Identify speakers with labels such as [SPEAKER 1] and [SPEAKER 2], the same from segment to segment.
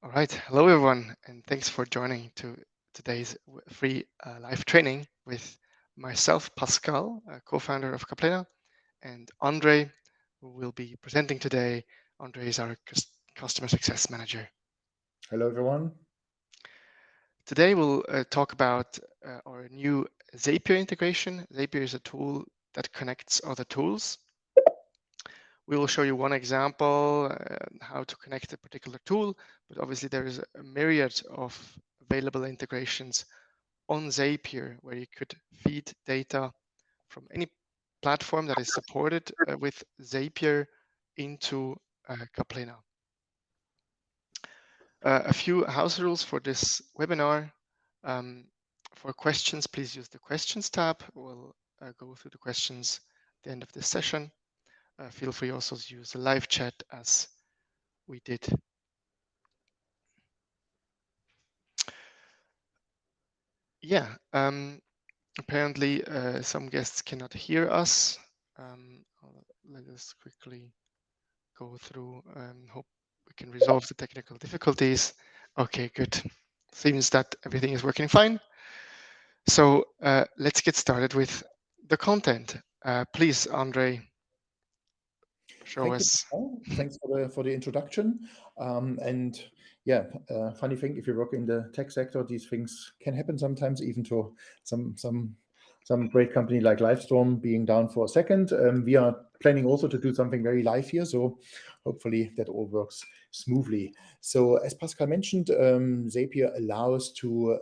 [SPEAKER 1] All right, hello everyone, and thanks for joining to today's free live training with myself, Pascal, co-founder of Caplena, and Andre, who will be presenting today. Andre is our customer success manager.
[SPEAKER 2] Hello, everyone.
[SPEAKER 1] Today we'll talk about our new Zapier integration. Zapier is a tool that connects other tools. We will show you one example, how to connect a particular tool, but obviously there is a myriad of available integrations on Zapier where you could feed data from any platform that is supported with Zapier into Caplena. A few house rules for this webinar. For questions, please use the questions tab. We'll go through the questions at the end of this session. Feel free also to use the live chat as we did. Yeah, apparently some guests cannot hear us. Let us quickly go through and hope we can resolve the technical difficulties. Okay, good. Seems that everything is working fine. So let's get started with the content. Please, Andre, show
[SPEAKER 2] Thank you,
[SPEAKER 1] us.
[SPEAKER 2] Paul. Thanks for the introduction. Funny thing, if you work in the tech sector, these things can happen sometimes, even to some great company like Livestorm being down for a second. We are planning also to do something very live here, so hopefully that all works smoothly. So as Pascal mentioned, Zapier allows to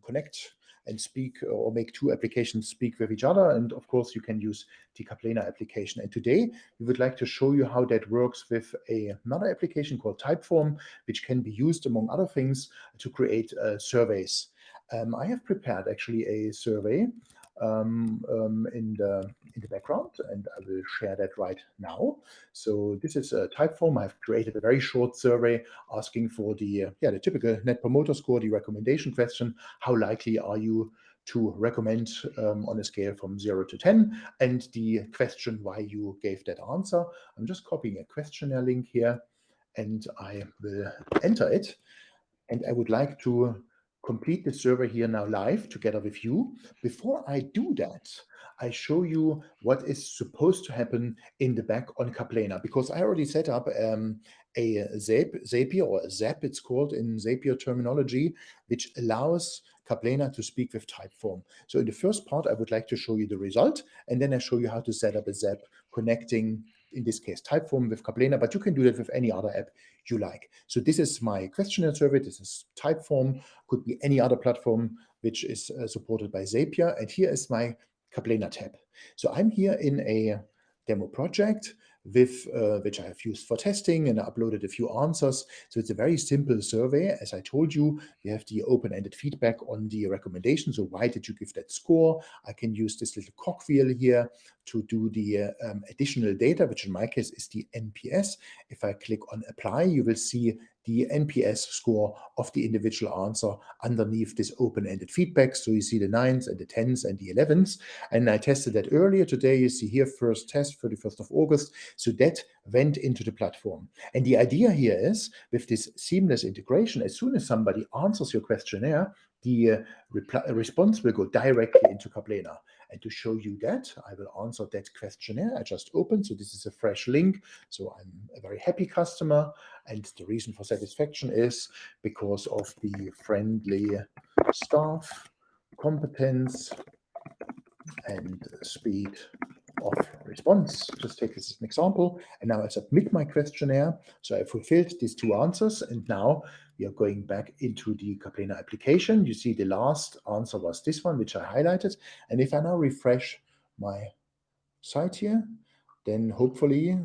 [SPEAKER 2] connect and speak or make two applications speak with each other. And of course, you can use the Caplena application. And today, we would like to show you how that works with another application called Typeform, which can be used, among other things, to create surveys. I have prepared actually a survey in the background, and I will share that right now. So this is a Typeform. I've created a very short survey asking for the typical Net Promoter Score, the recommendation question. How likely are you to recommend on a scale from 0 to 10, and the question why you gave that answer. I'm just copying a questionnaire link here, and I will enter it. And I would like to complete the survey here now live together with you. Before I do that, I show you what is supposed to happen in the back on Caplena, because I already set up a Zapier, or a Zap it's called in Zapier terminology, which allows Caplena to speak with Typeform. So in the first part, I would like to show you the result, and then I show you how to set up a Zap connecting, in this case, Typeform with Caplena, but you can do that with any other app you like. So this is my questionnaire survey. This is Typeform, could be any other platform which is supported by Zapier. And here is my Caplena tab. So I'm here in a demo project with which I have used for testing, and I uploaded a few answers. So it's a very simple survey. As I told you, we have the open-ended feedback on the recommendation. So why did you give that score? I can use this little cogwheel here to do the additional data, which in my case is the NPS. If I click on apply, you will see the NPS score of the individual answer underneath this open-ended feedback. So you see the 9s and the 10s and the 11s. And I tested that earlier today. You see here, first test, 31st of August. So that went into the platform. And the idea here is, with this seamless integration, as soon as somebody answers your questionnaire, the response will go directly into Caplena. And to show you that, I will answer that questionnaire I just opened. So this is a fresh link. So I'm a very happy customer. And the reason for satisfaction is because of the friendly staff, competence, and speed of response. Just take this as an example. And now I submit my questionnaire. So I fulfilled these two answers. And now we are going back into the Caplena application. You see the last answer was this one, which I highlighted. And if I now refresh my site here, then hopefully,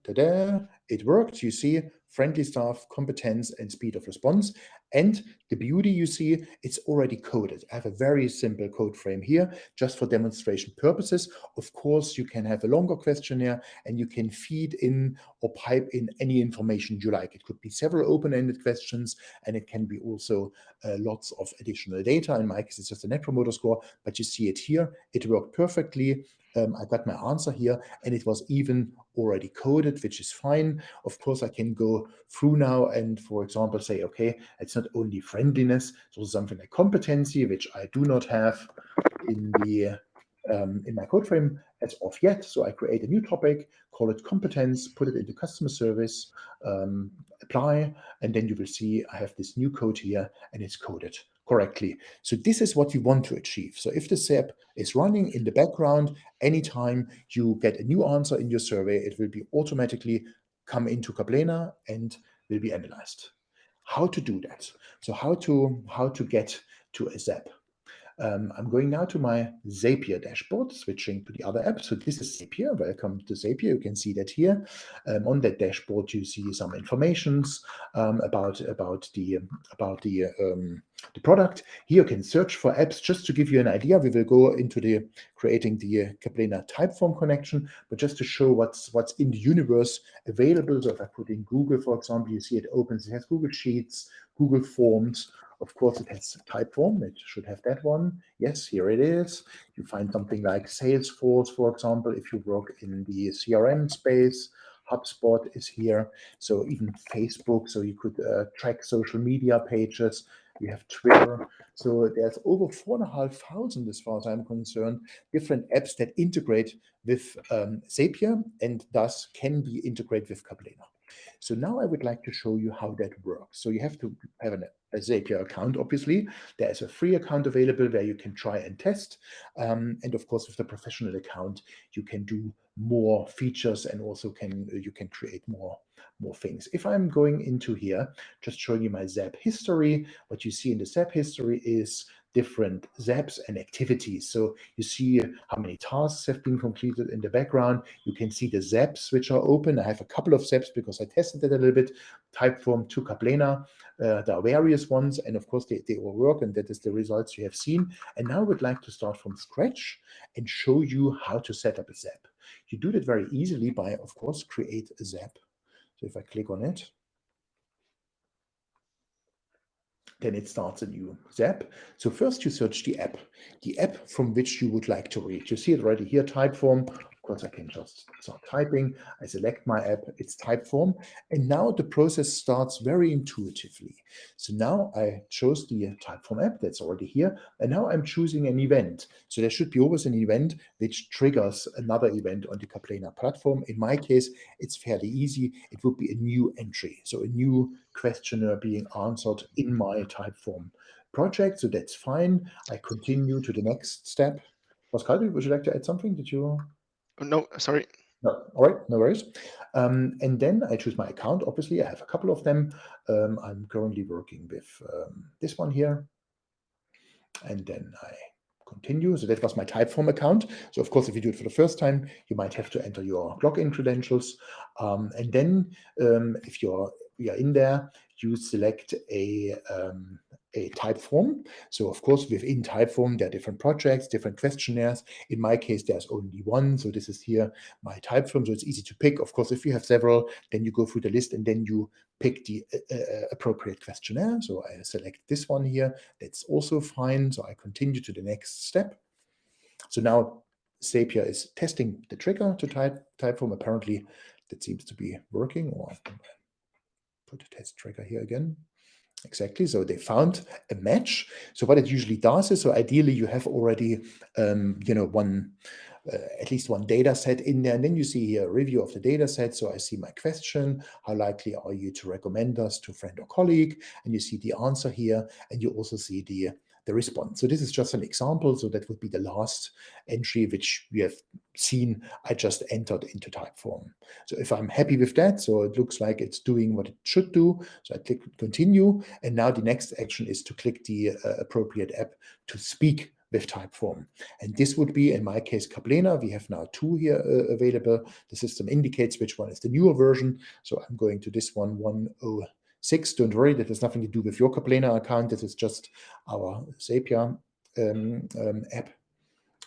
[SPEAKER 2] ta-da, it worked. You see friendly staff, competence, and speed of response. And the beauty, you see, it's already coded. I have a very simple code frame here just for demonstration purposes. Of course, you can have a longer questionnaire and you can feed in or pipe in any information you like. It could be several open-ended questions, and it can be also lots of additional data. In my case, it's just a Net Promoter Score, but you see it here. It worked perfectly. I got my answer here, and it was even already coded, which is fine. Of course, I can go through now and, for example, say, okay, it's not only friendliness, so something like competency, which I do not have in the in my code frame as of yet. So I create a new topic, call it competence, put it into customer service, apply, and then you will see I have this new code here, and it's coded correctly. So this is what you want to achieve. So if the SAP is running in the background, anytime you get a new answer in your survey, it will be automatically come into Caplena and will be analyzed. How to do that? So how to get to a SAP? I'm going now to my Zapier dashboard, switching to the other app. So this is Zapier. Welcome to Zapier. You can see that here. On that dashboard, you see some informations about the product. Here you can search for apps. Just to give you an idea, we will go into the creating the Caplena Typeform connection, but just to show what's in the universe available. So if I put in Google, for example, you see it opens. It has Google Sheets, Google Forms. Of course, it has Typeform. It should have that one. Yes, here it is. You find something like Salesforce, for example, if you work in the CRM space. HubSpot is here. So even Facebook, so you could track social media pages. We have Twitter. So there's over 4,500, as far as I'm concerned, different apps that integrate with Zapier and thus can be integrated with Caplena. So now I would like to show you how that works. So you have to have a Zapier account, obviously. There is a free account available where you can try and test. And of course, with the professional account, you can do more features and also you can create more things. If I'm going into here, just showing you my Zap history, what you see in the Zap history is different zaps and activities. So you see how many tasks have been completed in the background. You can see the zaps which are open. I have a couple of zaps because I tested it a little bit. Typeform to Caplena. There are various ones, and of course they all work, and that is the results you have seen. And now I would like to start from scratch and show you how to set up a zap. You do that very easily by, of course, create a zap. So if I click on it, then it starts a new zap. So first you search the app from which you would like to read. You see it already here, Typeform. Of course, I can just start typing. I select my app, it's Typeform. And now the process starts very intuitively. So now I chose the Typeform app that's already here. And now I'm choosing an event. So there should be always an event which triggers another event on the Caplena platform. In my case, it's fairly easy. It would be a new entry. So a new questionnaire being answered in my Typeform project. So that's fine. I continue to the next step. Pascal, would you like to add something? Did you?
[SPEAKER 1] Oh, no, sorry.
[SPEAKER 2] No. All right, no worries. And then I choose my account. Obviously, I have a couple of them. I'm currently working with this one here. And then I continue. So that was my Typeform account. So of course, if you do it for the first time, you might have to enter your login credentials. And then if you're in there, you select a Typeform. So of course, within Typeform, there are different projects, different questionnaires. In my case, there's only one. So this is here my Typeform. So it's easy to pick. Of course, if you have several, then you go through the list and then you pick the appropriate questionnaire. So I select this one here. That's also fine. So I continue to the next step. So now Zapier is testing the trigger to Typeform. Apparently, that seems to be working. Or put a test trigger here again. Exactly. So they found a match. So what it usually does is, so ideally you have already, one, at least one data set in there. And then you see here a review of the data set. So I see my question, how likely are you to recommend us to a friend or colleague? And you see the answer here. And you also see the response. So this is just an example. So that would be the last entry, which we have seen I just entered into Typeform. So if I'm happy with that, so it looks like it's doing what it should do. So I click continue. And now the next action is to click the appropriate app to speak with Typeform. And this would be, in my case, Caplena. We have now two here available. The system indicates which one is the newer version. So I'm going to this one, 106. Don't worry, that has nothing to do with your Caplena account. This is just our Zapier app.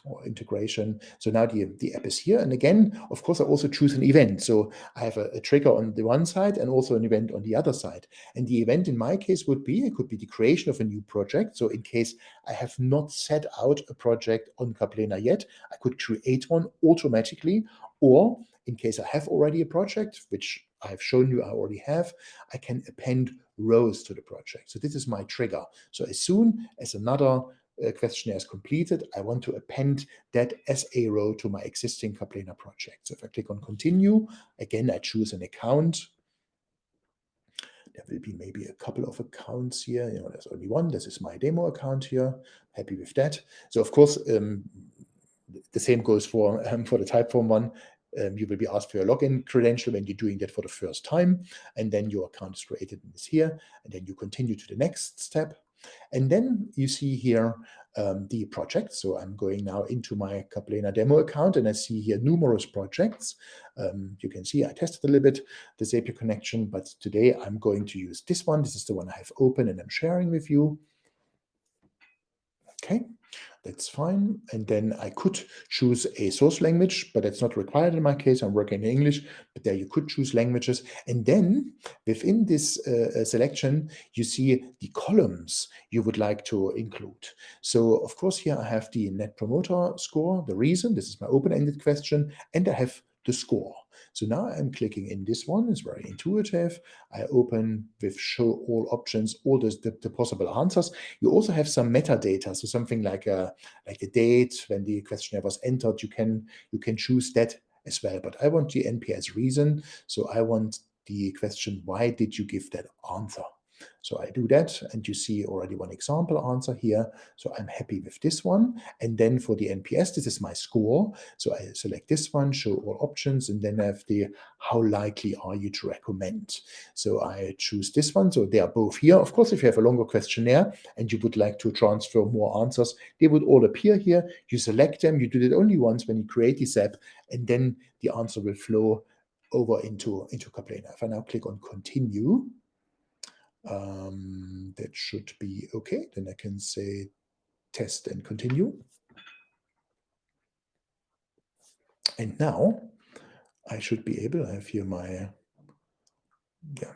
[SPEAKER 2] or integration. So now the app is here. And again, of course, I also choose an event. So I have a trigger on the one side and also an event on the other side. And the event in my case it could be the creation of a new project. So in case I have not set out a project on Caplena yet, I could create one automatically. Or in case I have already a project, which I have shown you I already have, I can append rows to the project. So this is my trigger. So as soon as another questionnaire is completed, I want to append that as a row to my existing Caplena project. So if I click on continue, again, I choose an account. There will be maybe a couple of accounts here. There's only one. This is my demo account here. Happy with that. So of course, the same goes for the Typeform one. You will be asked for your login credential when you're doing that for the first time, and then your account is created and is here, and then you continue to the next step. And then you see here the project. So I'm going now into my Caplena demo account, and I see here numerous projects. You can see I tested a little bit the Zapier connection, but today I'm going to use this one. This is the one I have open and I'm sharing with you. Okay, that's fine. And then I could choose a source language, but that's not required in my case. I'm working in English, but there you could choose languages. And then within this selection, you see the columns you would like to include. So of course, here I have the Net Promoter Score, the reason, this is my open-ended question, and I have the score. So now I'm clicking in this one. It's very intuitive. I open with show all options, all the possible answers. You also have some metadata, so something like the date when the questionnaire was entered. You can choose that as well. But I want the NPS reason. So I want the question, why did you give that answer? So I do that, and you see already one example answer here. So I'm happy with this one. And then for the NPS, this is my score. So I select this one, show all options, and then I have the how likely are you to recommend. So I choose this one. So they are both here. Of course, if you have a longer questionnaire and you would like to transfer more answers, they would all appear here. You select them. You do it only once when you create this app, and then the answer will flow over into Caplena. If I now click on continue, that should be okay. Then I can say test and continue. And now I should be able, I have here my, yeah,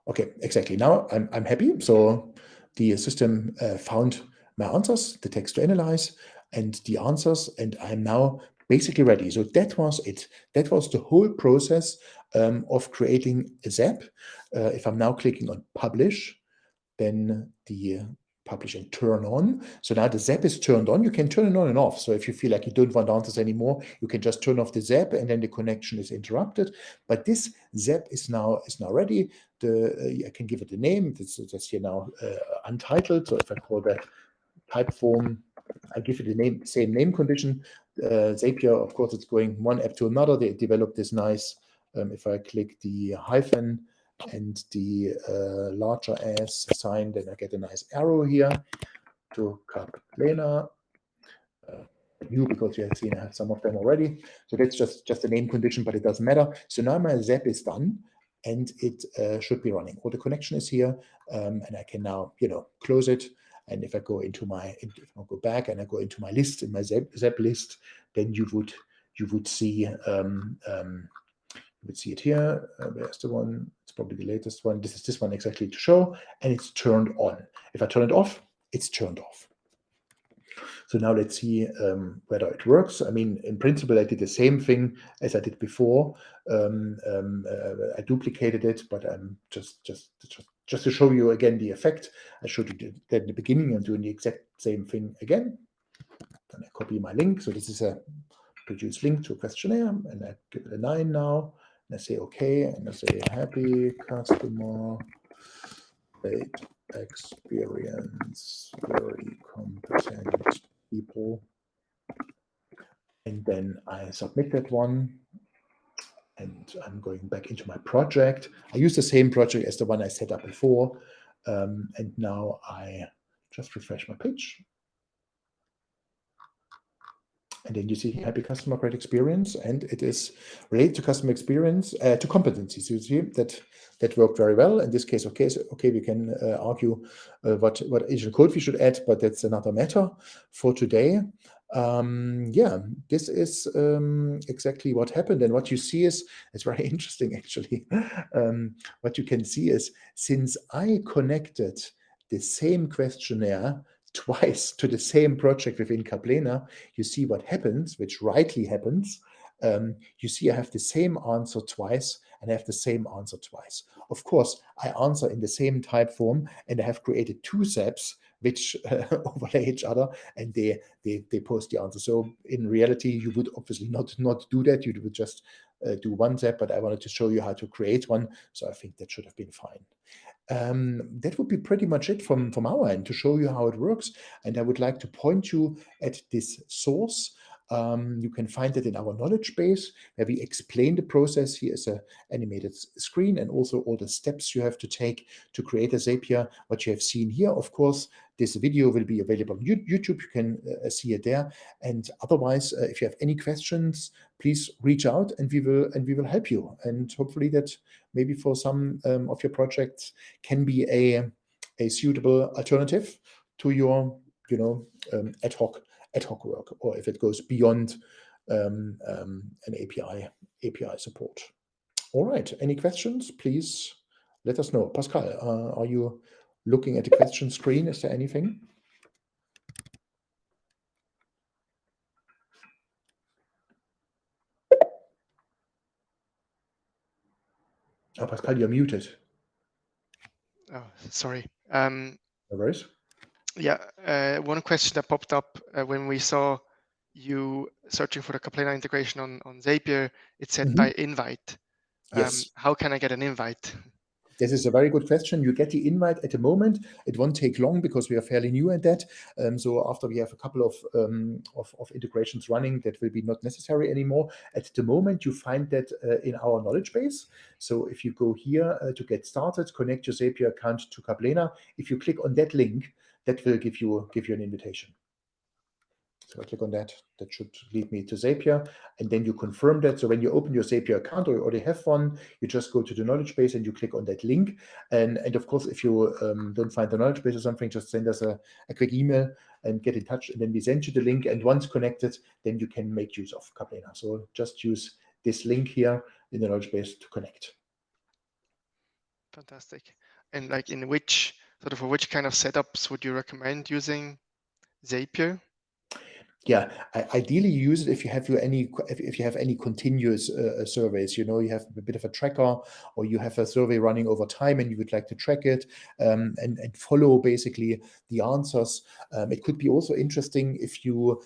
[SPEAKER 2] okay, exactly. Now I'm happy. So the system found my answers, the text to analyze, and the answers, and I'm now basically ready. So that was it. That was the whole process of creating a Zap. If I'm now clicking on publish, then the publish and turn on. So now the Zap is turned on. You can turn it on and off. So if you feel like you don't want answers anymore, you can just turn off the Zap and then the connection is interrupted. But this Zap is now ready. I can give it a name. That's here now untitled. So if I call that Typeform, I give it a name, same name condition. Zapier, of course, it's going one app to another. They developed this nice, if I click the hyphen and the larger S sign, then I get a nice arrow here to Caplena. New, because you have seen I have some of them already. So that's just a name condition, but it doesn't matter. So now my Zap is done, and it should be running. All the connection is here, and I can now close it. And if I go into if I go back and I go into my list, in my Zap list, then you would see it here. Where's the one? It's probably the latest one. This is this one exactly to show, and it's turned on. If I turn it off, it's turned off. So now let's see whether it works. I mean, in principle, I did the same thing as I did before. I duplicated it, but I'm just to show you again the effect. I showed you that in the beginning. I'm doing the exact same thing again. Then I copy my link. So this is a produce link to a questionnaire, and I give it a 9 now. And I say okay, and I say happy customer, great experience, very competent people. And then I submit that one, and I'm going back into my project. I use the same project as the one I set up before. And now I just refresh my page. And then you see happy customer, great experience, and it is related to customer experience, to competencies. You see that worked very well. In this case, okay, we can argue what additional code we should add, but that's another matter for today. Yeah, this is exactly what happened. And what you see is, it's very interesting actually. What you can see is, since I connected the same questionnaire twice to the same project within Caplena, you see what happens, which rightly happens. You see I have the same answer twice and I have the same answer twice. Of course, I answer in the same type form, and I have created two SAPs which overlay each other, and they post the answer. So in reality, you would obviously not do that. You would just do one step, but I wanted to show you how to create one. So I think that should have been fine. That would be pretty much it from our end to show you how it works. And I would like to point you at this source. You can find it in our knowledge base, where we explain the process. Here is an animated screen and also all the steps you have to take to create a Zapier. What you have seen here, of course, this video will be available on YouTube. You can see it there. And otherwise, if you have any questions, please reach out, and we will help you. And hopefully that maybe for some of your projects can be a suitable alternative to your ad hoc work, or if it goes beyond an API support. All right. Any questions? Please let us know. Pascal, are you looking at the question screen? Is there anything? Oh, Pascal, you're muted.
[SPEAKER 1] Oh, sorry.
[SPEAKER 2] No worries.
[SPEAKER 1] Yeah, one question that popped up when we saw you searching for the Caplena integration on Zapier, it said by invite.
[SPEAKER 2] Yes.
[SPEAKER 1] How can I get an invite?
[SPEAKER 2] This is a very good question. You get the invite at the moment. It won't take long because we are fairly new at that. So after we have a couple of integrations running, that will be not necessary anymore. At the moment, you find that in our knowledge base. So if you go here to get started, connect your Zapier account to Caplena. If you click on that link, that will give you an invitation. So I click on that. That should lead me to Zapier, and then you confirm that. So when you open your Zapier account, or you already have one, you just go to the knowledge base and you click on that link. And of course, if you don't find the knowledge base or something, just send us a quick email and get in touch, and then we send you the link. And once connected, then you can make use of Caplena. So just use this link here in the knowledge base to connect.
[SPEAKER 1] Fantastic. And like in which kind of setups would you recommend using Zapier?
[SPEAKER 2] Yeah, ideally you use it if you have any continuous surveys. You have a bit of a tracker, or you have a survey running over time and you would like to track it and follow basically the answers. It could be also interesting if you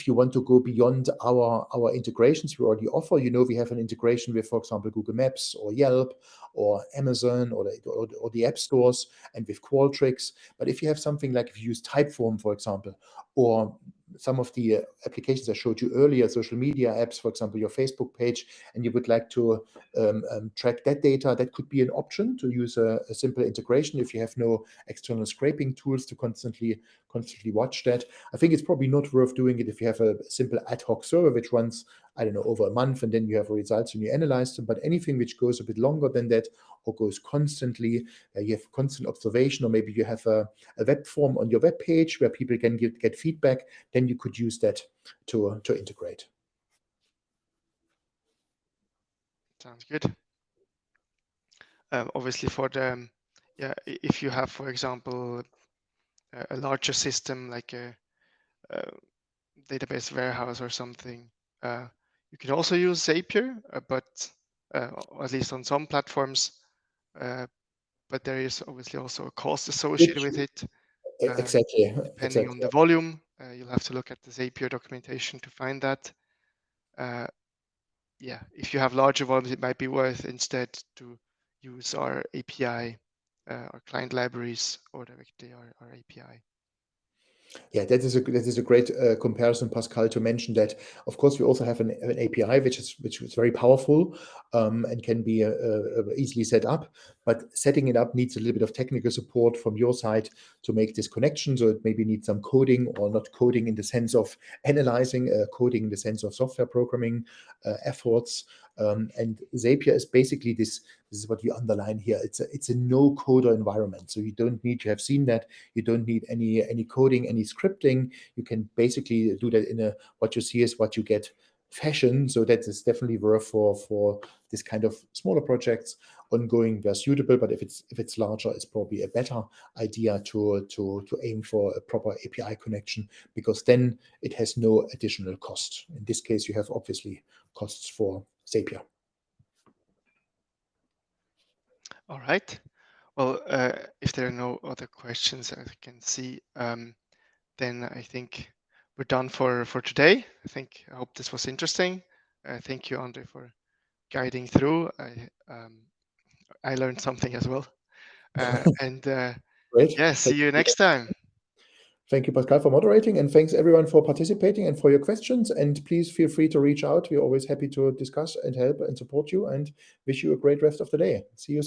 [SPEAKER 2] want to go beyond our integrations we already offer. We have an integration with, for example, Google Maps or Yelp or Amazon or the app stores, and with Qualtrics. But if you have something like, if you use Typeform, for example, or some of the applications I showed you earlier, social media apps, for example, your Facebook page, and you would like to track that data, that could be an option to use a simple integration if you have no external scraping tools to constantly watch that. I think it's probably not worth doing it if you have a simple ad hoc server which runs, I don't know, over a month, and then you have results and you analyze them. But anything which goes a bit longer than that, or goes constantly, you have constant observation, or maybe you have a web form on your web page where people can get feedback, then you could use that to integrate.
[SPEAKER 1] Sounds good. Obviously for the, if you have, for example, a larger system like a database warehouse or something, you can also use Zapier, but at least on some platforms, but there is obviously also a cost associated with it.
[SPEAKER 2] Exactly.
[SPEAKER 1] Depending on the volume, you'll have to look at the Zapier documentation to find that. Yeah, if you have larger volumes, it might be worth instead to use our API, our client libraries, or directly our API.
[SPEAKER 2] Yeah, that is a great comparison, Pascal, to mention that. Of course, we also have an API which is very powerful and can be easily set up. But setting it up needs a little bit of technical support from your side to make this connection. So it maybe needs some coding, or not coding in the sense of analyzing, coding in the sense of software programming efforts. And Zapier is basically this is what we underline here. It's a no coder environment. So you don't need, you have seen that, you don't need any coding, any scripting. You can basically do that in a, what you see is what you get fashion. So that is definitely worth for this kind of smaller projects. Ongoing, they're suitable, but if it's larger, it's probably a better idea to aim for a proper API connection, because then it has no additional cost. In this case, you have obviously costs for Zapier.
[SPEAKER 1] All right. Well, if there are no other questions I can see, then I think we're done for today. I hope this was interesting. Thank you, Andre, for guiding through. I learned something as well. And
[SPEAKER 2] Great.
[SPEAKER 1] yeah, see you next time.
[SPEAKER 2] Thank you, Pascal, for moderating, and thanks everyone for participating and for your questions. And please feel free to reach out. We're always happy to discuss and help and support you, and wish you a great rest of the day. See you soon.